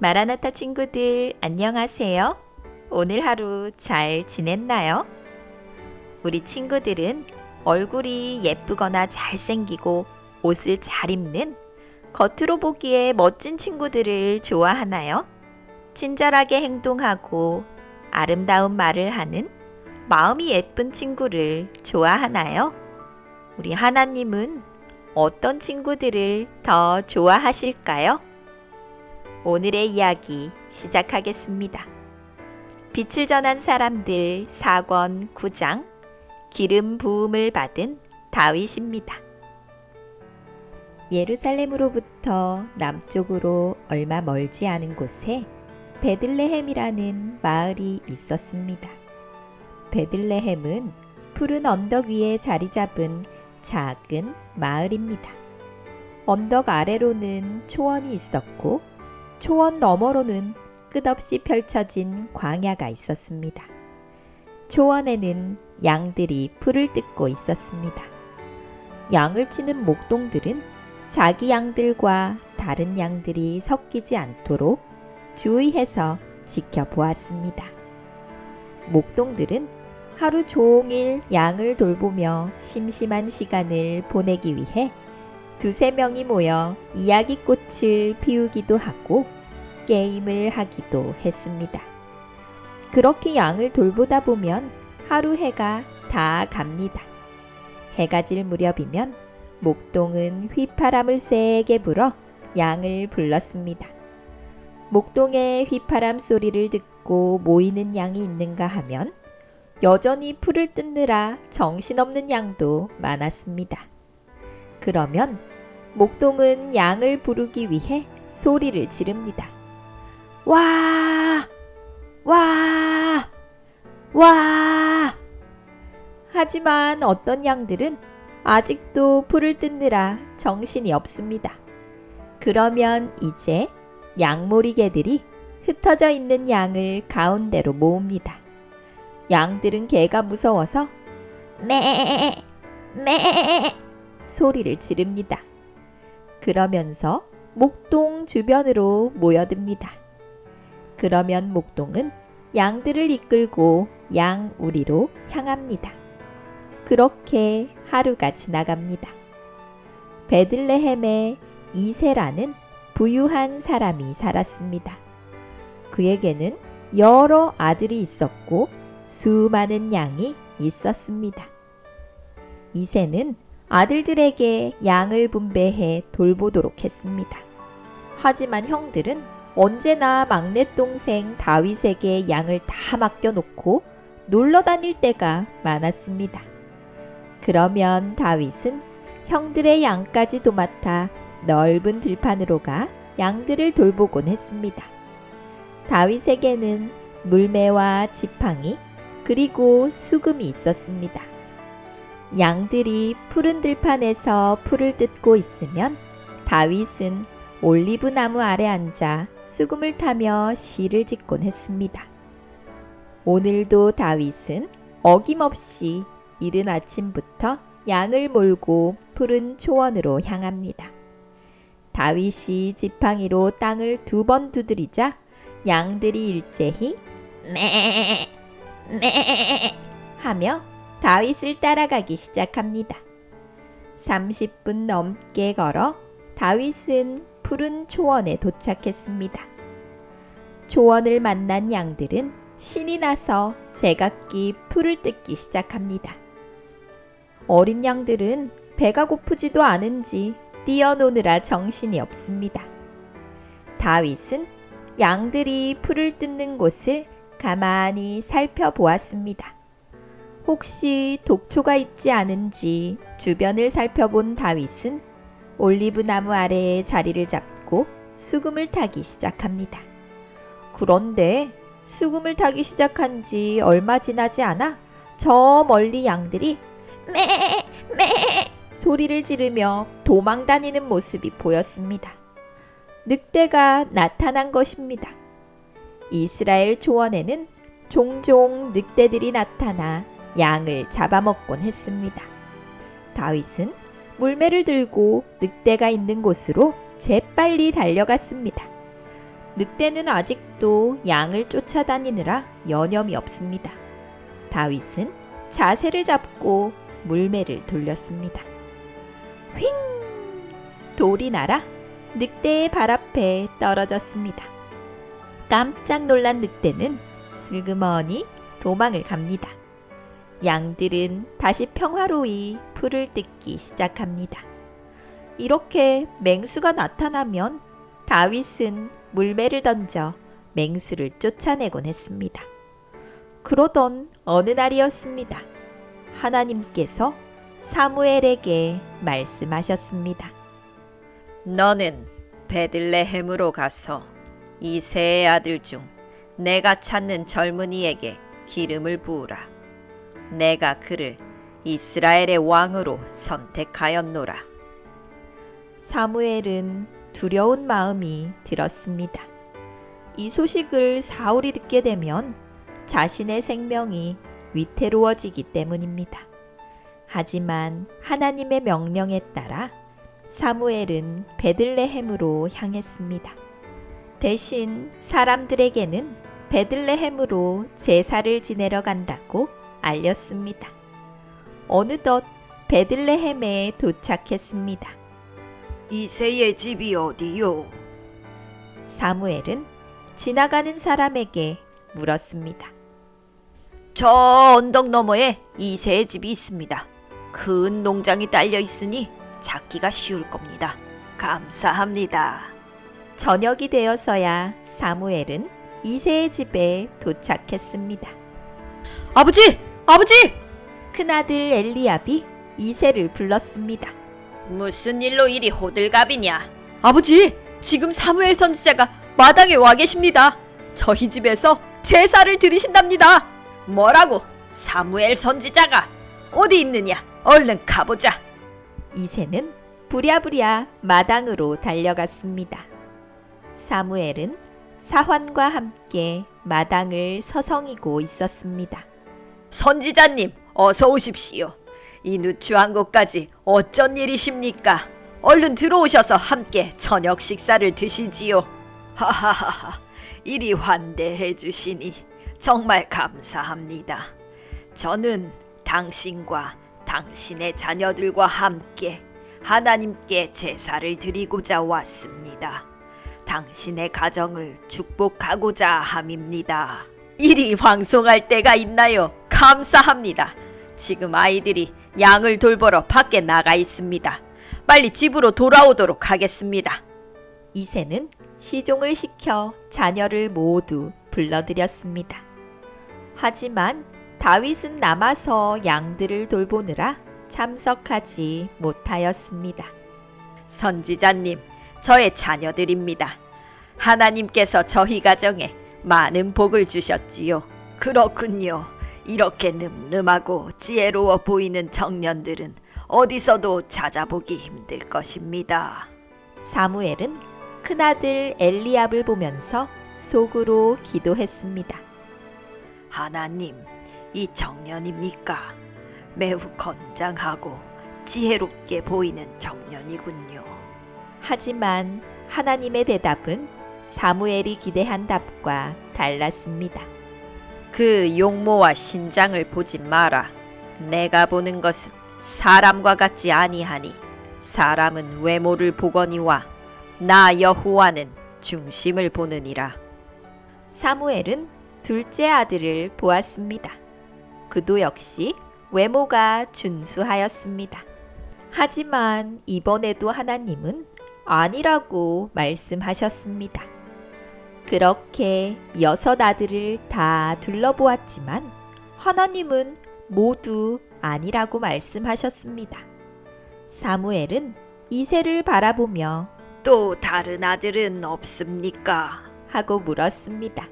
마라나타 친구들, 안녕하세요. 오늘 하루 잘 지냈나요? 우리 친구들은 얼굴이 예쁘거나 잘생기고 옷을 잘 입는 겉으로 보기에 멋진 친구들을 좋아하나요? 친절하게 행동하고 아름다운 말을 하는 마음이 예쁜 친구를 좋아하나요? 우리 하나님은 어떤 친구들을 더 좋아하실까요? 오늘의 이야기 시작하겠습니다. 빛을 전한 사람들 4권 9장 기름 부음을 받은 다윗입니다. 예루살렘으로부터 남쪽으로 얼마 멀지 않은 곳에 베들레헴이라는 마을이 있었습니다. 베들레헴은 푸른 언덕 위에 자리 잡은 작은 마을입니다. 언덕 아래로는 초원이 있었고 초원 너머로는 끝없이 펼쳐진 광야가 있었습니다. 초원에는 양들이 풀을 뜯고 있었습니다. 양을 치는 목동들은 자기 양들과 다른 양들이 섞이지 않도록 주의해서 지켜보았습니다. 목동들은 하루 종일 양을 돌보며 심심한 시간을 보내기 위해 두세 명이 모여 이야기꽃을 피우기도 하고 게임을 하기도 했습니다. 그렇게 양을 돌보다 보면 하루 해가 다 갑니다. 해가 질 무렵이면 목동은 휘파람을 세게 불어 양을 불렀습니다. 목동의 휘파람 소리를 듣고 모이는 양이 있는가 하면 여전히 풀을 뜯느라 정신없는 양도 많았습니다. 그러면 목동은 양을 부르기 위해 소리를 지릅니다. 와! 와! 와! 하지만 어떤 양들은 아직도 풀을 뜯느라 정신이 없습니다. 그러면 이제 양모리개들이 흩어져 있는 양을 가운데로 모읍니다. 양들은 개가 무서워서 매! 매! 소리를 지릅니다. 그러면서 목동 주변으로 모여듭니다. 그러면 목동은 양들을 이끌고 양우리로 향합니다. 그렇게 하루가 지나갑니다. 베들레헴에 이세라는 부유한 사람이 살았습니다. 그에게는 여러 아들이 있었고 수많은 양이 있었습니다. 이세는 아들들에게 양을 분배해 돌보도록 했습니다. 하지만 형들은 언제나 막내 동생 다윗에게 양을 다 맡겨놓고 놀러 다닐 때가 많았습니다. 그러면 다윗은 형들의 양까지 도맡아 넓은 들판으로 가 양들을 돌보곤 했습니다. 다윗에게는 물매와 지팡이 그리고 수금이 있었습니다. 양들이 푸른 들판에서 풀을 뜯고 있으면 다윗은 올리브 나무 아래 앉아 수금을 타며 시를 짓곤 했습니다. 오늘도 다윗은 어김없이 이른 아침부터 양을 몰고 푸른 초원으로 향합니다. 다윗이 지팡이로 땅을 2번 두드리자 양들이 일제히 매! 매! 하며 다윗을 따라가기 시작합니다. 30분 넘게 걸어 다윗은 푸른 초원에 도착했습니다. 초원을 만난 양들은 신이 나서 제각기 풀을 뜯기 시작합니다. 어린 양들은 배가 고프지도 않은지 뛰어노느라 정신이 없습니다. 다윗은 양들이 풀을 뜯는 곳을 가만히 살펴보았습니다. 혹시 독초가 있지 않은지 주변을 살펴본 다윗은 올리브 나무 아래에 자리를 잡고 수금을 타기 시작합니다. 그런데 수금을 타기 시작한 지 얼마 지나지 않아 저 멀리 양들이 매! 매! 소리를 지르며 도망 다니는 모습이 보였습니다. 늑대가 나타난 것입니다. 이스라엘 초원에는 종종 늑대들이 나타나 양을 잡아먹곤 했습니다. 다윗은 물매를 들고 늑대가 있는 곳으로 재빨리 달려갔습니다. 늑대는 아직도 양을 쫓아다니느라 여념이 없습니다. 다윗은 자세를 잡고 물매를 돌렸습니다. 휙! 돌이 날아 늑대의 발 앞에 떨어졌습니다. 깜짝 놀란 늑대는 슬그머니 도망을 갑니다. 양들은 다시 평화로이 풀을 뜯기 시작합니다. 이렇게 맹수가 나타나면 다윗은 물매를 던져 맹수를 쫓아내곤 했습니다. 그러던 어느 날이었습니다. 하나님께서 사무엘에게 말씀하셨습니다. 너는 베들레헴으로 가서 이새의 아들 중 내가 찾는 젊은이에게 기름을 부으라. 내가 그를 이스라엘의 왕으로 선택하였노라. 사무엘은 두려운 마음이 들었습니다. 이 소식을 사울이 듣게 되면 자신의 생명이 위태로워지기 때문입니다. 하지만 하나님의 명령에 따라 사무엘은 베들레헴으로 향했습니다. 대신 사람들에게는 베들레헴으로 제사를 지내러 간다고 알렸습니다. 어느덧 베들레헴에 도착했습니다. 이새의 집이 어디요? 사무엘은 지나가는 사람에게 물었습니다. 저 언덕 너머에 이새의 집이 있습니다. 큰 농장이 딸려 있으니 찾기가 쉬울 겁니다. 감사합니다. 저녁이 되어서야 사무엘은 이새의 집에 도착했습니다. 아버지! 아버지! 큰아들 엘리압이 이새를 불렀습니다. 무슨 일로 이리 호들갑이냐? 아버지! 지금 사무엘 선지자가 마당에 와 계십니다. 저희 집에서 제사를 드리신답니다. 뭐라고? 사무엘 선지자가 어디 있느냐? 얼른 가보자. 이새는 부랴부랴 마당으로 달려갔습니다. 사무엘은 사환과 함께 마당을 서성이고 있었습니다. 선지자님, 어서 오십시오. 이 누추한 곳까지 어쩐 일이십니까? 얼른 들어오셔서 함께 저녁 식사를 드시지요. 하하하하, 이리 환대해 주시니 정말 감사합니다. 저는 당신과 당신의 자녀들과 함께 하나님께 제사를 드리고자 왔습니다. 당신의 가정을 축복하고자 함입니다. 이리 황송할 때가 있나요? 감사합니다. 지금 아이들이 양을 돌보러 밖에 나가 있습니다. 빨리 집으로 돌아오도록 하겠습니다. 이새는 시종을 시켜 자녀를 모두 불러들였습니다. 하지만 다윗은 남아서 양들을 돌보느라 참석하지 못하였습니다. 선지자님, 저의 자녀들입니다. 하나님께서 저희 가정에 많은 복을 주셨지요. 그렇군요. 이렇게 늠름하고 지혜로워 보이는 청년들은 어디서도 찾아보기 힘들 것입니다. 사무엘은 큰아들 엘리압을 보면서 속으로 기도했습니다. 하나님, 이 청년입니까? 매우 건장하고 지혜롭게 보이는 청년이군요. 하지만 하나님의 대답은 사무엘이 기대한 답과 달랐습니다. 그 용모와 신장을 보지 마라. 내가 보는 것은 사람과 같지 아니하니 사람은 외모를 보거니와 나 여호와는 중심을 보느니라. 사무엘은 둘째 아들을 보았습니다. 그도 역시 외모가 준수하였습니다. 하지만 이번에도 하나님은 아니라고 말씀하셨습니다. 그렇게 6 아들을 다 둘러보았지만 하나님은 모두 아니라고 말씀하셨습니다. 사무엘은 이새를 바라보며 또 다른 아들은 없습니까? 하고 물었습니다.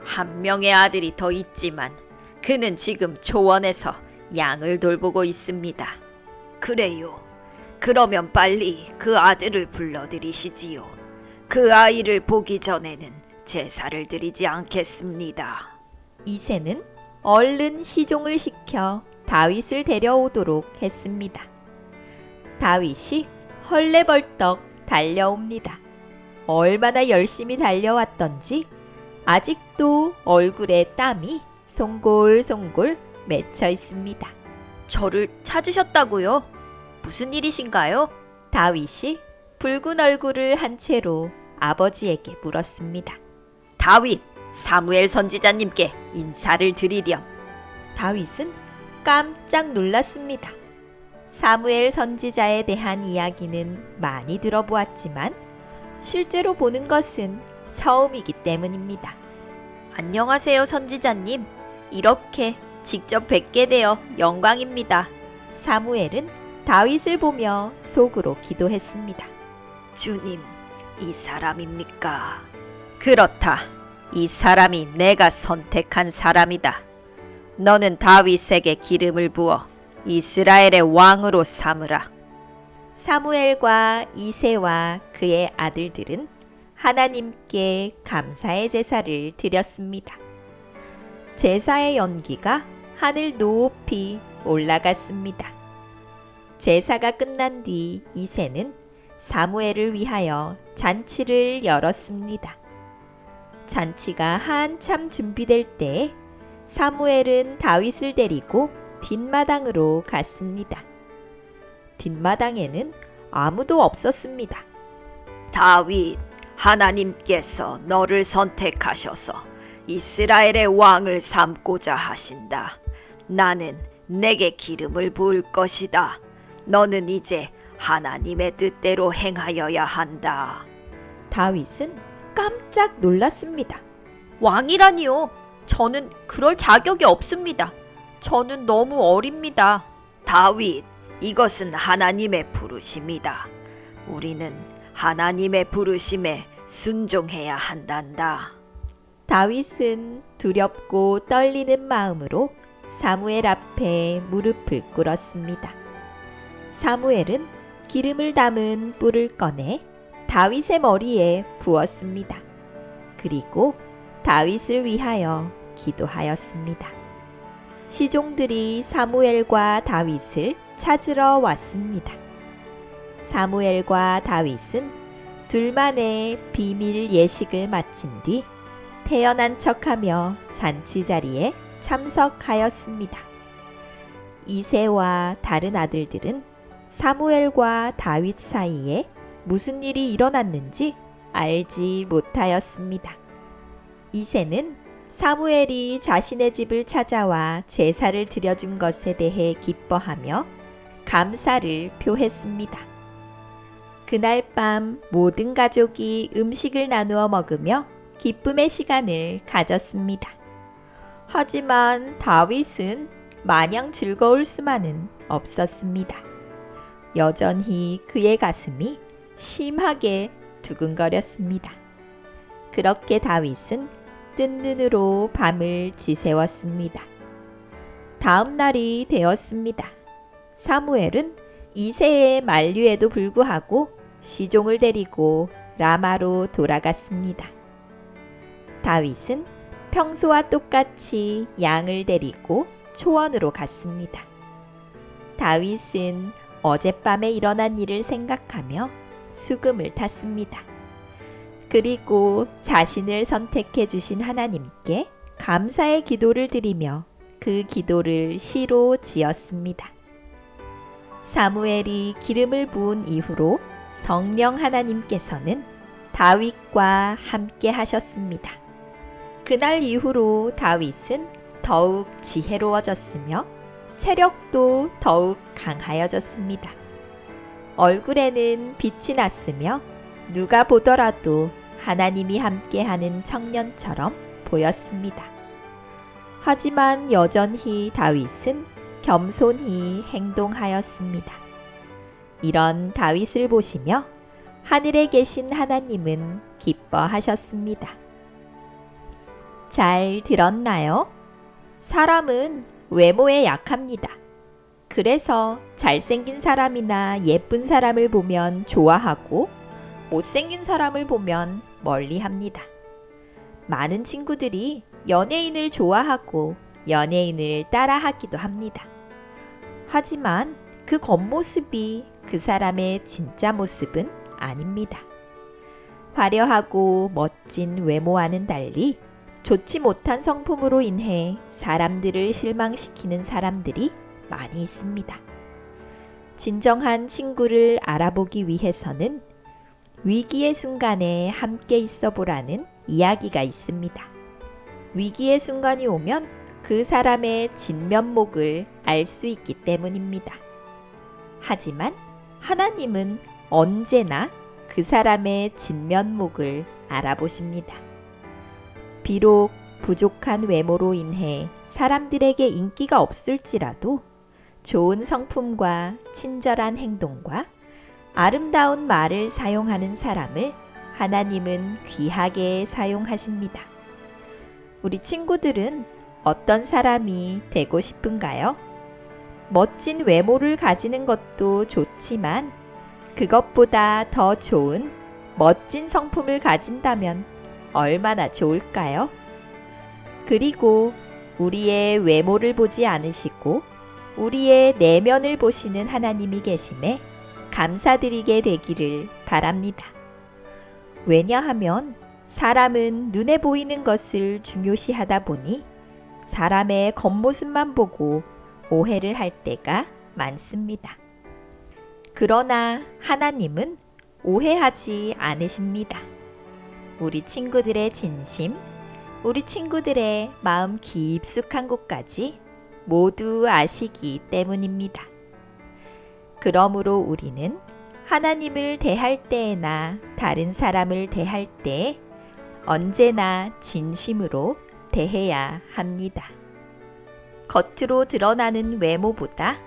한 명의 아들이 더 있지만 그는 지금 초원에서 양을 돌보고 있습니다. 그래요. 그러면 빨리 그 아들을 불러들이시지요. 그 아이를 보기 전에는 제사를 드리지 않겠습니다. 이새는 얼른 시종을 시켜 다윗을 데려오도록 했습니다. 다윗이 헐레벌떡 달려옵니다. 얼마나 열심히 달려왔던지 아직도 얼굴에 땀이 송골송골 맺혀 있습니다. 저를 찾으셨다고요? 무슨 일이신가요? 다윗이 붉은 얼굴을 한 채로 아버지에게 물었습니다. 다윗, 사무엘 선지자님께 인사를 드리렴. 다윗은 깜짝 놀랐습니다. 사무엘 선지자에 대한 이야기는 많이 들어보았지만 실제로 보는 것은 처음이기 때문입니다. 안녕하세요, 선지자님. 이렇게 직접 뵙게 되어 영광입니다. 사무엘은 다윗을 보며 속으로 기도했습니다. 주님, 이 사람입니까? 그렇다. 이 사람이 내가 선택한 사람이다. 너는 다윗에게 기름을 부어 이스라엘의 왕으로 삼으라. 사무엘과 이새와 그의 아들들은 하나님께 감사의 제사를 드렸습니다. 제사의 연기가 하늘 높이 올라갔습니다. 제사가 끝난 뒤 이새는 사무엘을 위하여 잔치를 열었습니다. 잔치가 한참 준비될 때 사무엘은 다윗을 데리고 뒷마당으로 갔습니다. 뒷마당에는 아무도 없었습니다. 다윗, 하나님께서 너를 선택하셔서 이스라엘의 왕을 삼고자 하신다. 나는 내게 기름을 부을 것이다. 너는 이제 하나님의 뜻대로 행하여야 한다. 다윗은 깜짝 놀랐습니다. 왕이라니요? 저는 그럴 자격이 없습니다. 저는 너무 어립니다. 다윗, 이것은 하나님의 부르심이다. 우리는 하나님의 부르심에 순종해야 한단다. 다윗은 두렵고 떨리는 마음으로 사무엘 앞에 무릎을 꿇었습니다. 사무엘은 기름을 담은 뿔을 꺼내 다윗의 머리에 부었습니다. 그리고 다윗을 위하여 기도하였습니다. 시종들이 사무엘과 다윗을 찾으러 왔습니다. 사무엘과 다윗은 둘만의 비밀 예식을 마친 뒤 태연한 척하며 잔치 자리에 참석하였습니다. 이새와 다른 아들들은 사무엘과 다윗 사이에 무슨 일이 일어났는지 알지 못하였습니다. 이새는 사무엘이 자신의 집을 찾아와 제사를 드려준 것에 대해 기뻐하며 감사를 표했습니다. 그날 밤 모든 가족이 음식을 나누어 먹으며 기쁨의 시간을 가졌습니다. 하지만 다윗은 마냥 즐거울 수만은 없었습니다. 여전히 그의 가슴이 심하게 두근거렸습니다. 그렇게 다윗은 뜬 눈으로 밤을 지새웠습니다. 다음 날이 되었습니다. 사무엘은 이새의 만류에도 불구하고 시종을 데리고 라마로 돌아갔습니다. 다윗은 평소와 똑같이 양을 데리고 초원으로 갔습니다. 다윗은 어젯밤에 일어난 일을 생각하며 수금을 탔습니다. 그리고 자신을 선택해 주신 하나님께 감사의 기도를 드리며 그 기도를 시로 지었습니다. 사무엘이 기름을 부은 이후로 성령 하나님께서는 다윗과 함께 하셨습니다. 그날 이후로 다윗은 더욱 지혜로워졌으며 체력도 더욱 강하여졌습니다. 얼굴에는 빛이 났으며 누가 보더라도 하나님이 함께하는 청년처럼 보였습니다. 하지만 여전히 다윗은 겸손히 행동하였습니다. 이런 다윗을 보시며 하늘에 계신 하나님은 기뻐하셨습니다. 잘 들었나요? 사람은 외모에 약합니다. 그래서 잘생긴 사람이나 예쁜 사람을 보면 좋아하고 못생긴 사람을 보면 멀리합니다. 많은 친구들이 연예인을 좋아하고 연예인을 따라하기도 합니다. 하지만 그 겉모습이 그 사람의 진짜 모습은 아닙니다. 화려하고 멋진 외모와는 달리 좋지 못한 성품으로 인해 사람들을 실망시키는 사람들이 많이 있습니다. 진정한 친구를 알아보기 위해서는 위기의 순간에 함께 있어 보라는 이야기가 있습니다. 위기의 순간이 오면 그 사람의 진면목을 알 수 있기 때문입니다. 하지만 하나님은 언제나 그 사람의 진면목을 알아보십니다. 비록 부족한 외모로 인해 사람들에게 인기가 없을지라도 좋은 성품과 친절한 행동과 아름다운 말을 사용하는 사람을 하나님은 귀하게 사용하십니다. 우리 친구들은 어떤 사람이 되고 싶은가요? 멋진 외모를 가지는 것도 좋지만 그것보다 더 좋은 멋진 성품을 가진다면 얼마나 좋을까요? 그리고 우리의 외모를 보지 않으시고 우리의 내면을 보시는 하나님이 계심에 감사드리게 되기를 바랍니다. 왜냐하면 사람은 눈에 보이는 것을 중요시하다 보니 사람의 겉모습만 보고 오해를 할 때가 많습니다. 그러나 하나님은 오해하지 않으십니다. 우리 친구들의 진심, 우리 친구들의 마음 깊숙한 곳까지 모두 아시기 때문입니다. 그러므로 우리는 하나님을 대할 때나 다른 사람을 대할 때 언제나 진심으로 대해야 합니다. 겉으로 드러나는 외모보다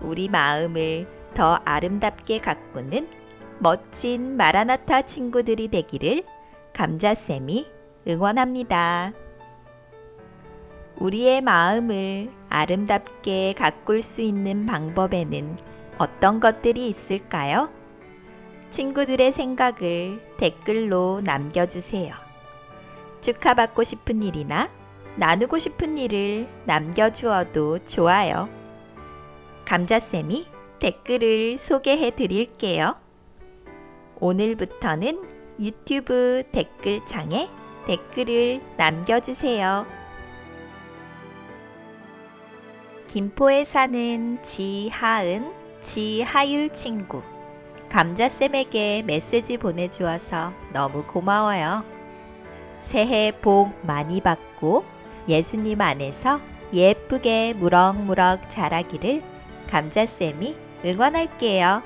우리 마음을 더 아름답게 가꾸는 멋진 마라나타 친구들이 되기를 감자쌤이 응원합니다. 우리의 마음을 아름답게 가꿀 수 있는 방법에는 어떤 것들이 있을까요? 친구들의 생각을 댓글로 남겨주세요. 축하받고 싶은 일이나 나누고 싶은 일을 남겨주어도 좋아요. 감자쌤이 댓글을 소개해 드릴게요. 오늘부터는 유튜브 댓글창에 댓글을 남겨주세요. 김포에 사는 지하은, 지하율 친구. 감자쌤에게 메시지 보내주어서 너무 고마워요. 새해 복 많이 받고 예수님 안에서 예쁘게 무럭무럭 자라기를 감자쌤이 응원할게요.